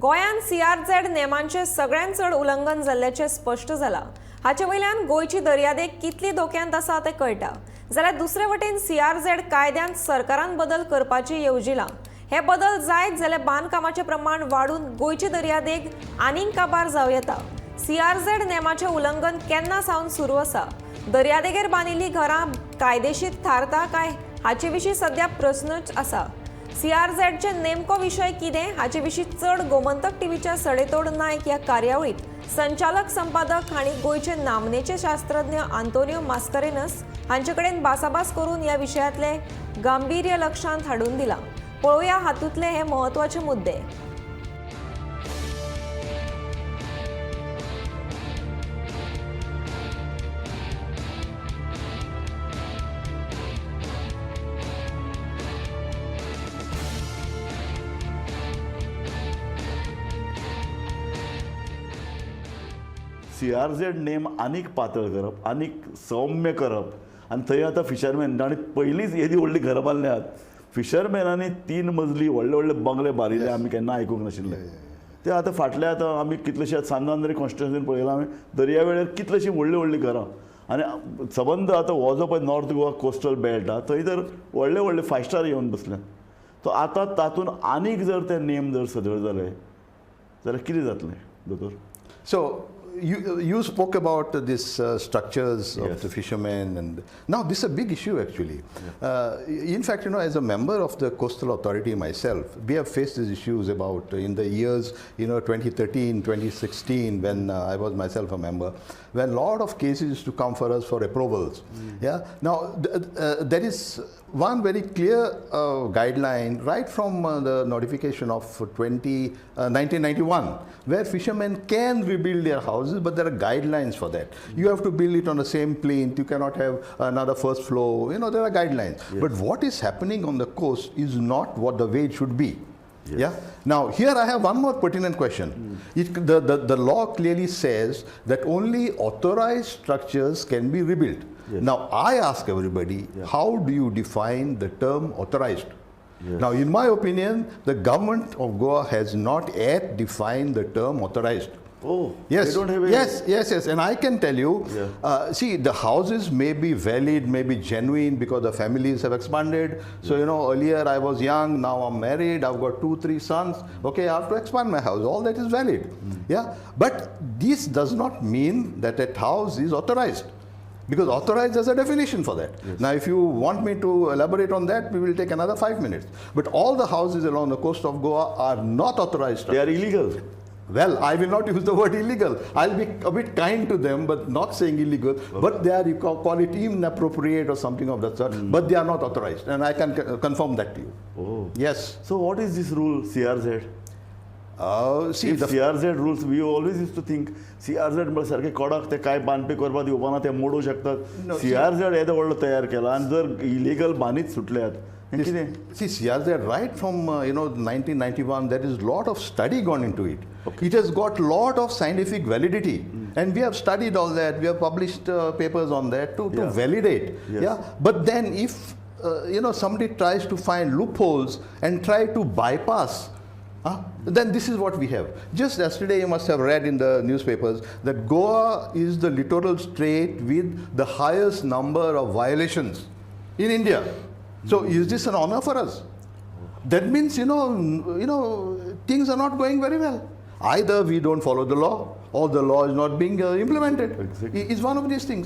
गोंयान CRZ नेमांचे सगळ्यात चड उल्लंघन जाल्ल्याचे स्पष्ट जाला। हाचे वयल्यान गोंयची दर्यादेग कितली धोक्यांत आसा ते कळटा। जाल्यार दुसरे वटेन CRZ कायद्यांत सरकारान बदल करपाची येवजिला। हे बदल जायत जाल्यार बांदकामाचे प्रमाण वाढून गोंयची दर्यादेग आनीक काबार जावं येता। CRZ नेमाचे उल्लंघन केन्ना सावन सुरू आसा? दर्यादेगेर बांदिल्लीं घरां कायदेशीर थारता काय हाचे विशीं सध्या प्रस्नच आसा। CRZ चे नेमको विषय कितें हाचे विशीं चड गोमंतक टीव्हीच्या सडेतोड नायक ह्या कार्यावळीत संचालक संपादक हांणी गोंयचे नामनेचे शास्त्रज्ञ आंतोनियो मास्कारेनस हांचे कडेन भासाभास करून ह्या विशयातले गांभीर्य लक्षांत हाडून दिला। पळोवया हातूंतले हे म्हत्वाचे मुद्दे। CRZ नेम आनीक पातळ करप, आनीक सौम्य करप आनी थंय आतां फिशरमॅन आनी पयलींच येदी व्हडली घरां बांदल्यात। फिशरमॅनांनी 3 मजली व्हडले व्हडले बंगले बांदिल्ले आमी केन्ना आयकूंक नाशिल्ले। ते आतां फाटल्या आतां आमी कितलेशे सांजांद्री कॉन्स्टिट्युन्सीन पळयलां आमी दर्यावेळेर कितलीशीं व्हडलीं व्हडलीं घरां आनी सबंद आतां हो जो पळय नॉर्थ गोवा कोस्टल बेल्ट आहा थंय तर व्हडले व्हडले 5 स्टार येवन बसल्यात। तो आतां तातूंत आनीक जर ते नेम जर सदळ जाले जाल्यार कितें जातलें दोतोर? So you spoke about this structures of Yes. the fishermen, and now this is a big issue actually. In fact, as a member of the coastal authority myself, we have faced these issues about in the years 2013, 2016 when I was myself a member, when a lot of cases used to come for us for approvals. Yeah. Now there is one very clear guideline right from the notification of 1991, where fishermen can rebuild their houses, but there are guidelines for that. You have to build it on the same plinth. You cannot have another first floor. There are guidelines. Yes. But what is happening on the coast is not what the way it should be. Yes. Yeah. Now here I have one more pertinent question. The law clearly says that only authorized structures can be rebuilt. Yes. Now I ask everybody, how do you define the term authorized? Yes. Now in my opinion, the government of Goa has not yet defined the term authorized. Oh, Yes, they don't have yes, and I can tell you, see, the houses may be valid, may be genuine because the families have expanded. So, earlier I was young, now I'm married, I've got 2-3 sons, okay, I have to expand my house, all that is valid. Yeah, but this does not mean that that house is authorized. Because authorized has a definition for that. Yes. Now, if you want me to elaborate on that, we will take another 5 minutes. But all the houses along the coast of Goa are not authorized. They are illegal. Well, I will not use the word illegal. I'll be a bit kind to them, but not saying illegal. Okay. But they are, you call it inappropriate or something of that sort. But they are not authorized, and I can confirm that to you. Oh. Yes. So what is this rule, CRZ? See, If CRZ rules, we always used to think CRZ म्हणजे सारखे कडक ते काय बांदपी करपा दिवपा ना ते मोडू शकतात. CRZ येदो व्हडलो तयार केला आनी जर इलिगल बांदीत सुटल्यात कितें? See, CRZ, right from 1991, there is a lot of study gone into it. Okay. It has got lot of scientific validity, and we have studied all that. We have published papers on that to validate. Yes. Yeah, but then if somebody tries to find loopholes and try to bypass, then this is what we have. Just yesterday, you must have read in the newspapers that Goa is the littoral state with the highest number of violations in India. So is this an honor for us? That means, things are not going very well. Either we don't follow the law or the law is not being implemented. Exactly. It's one of these things.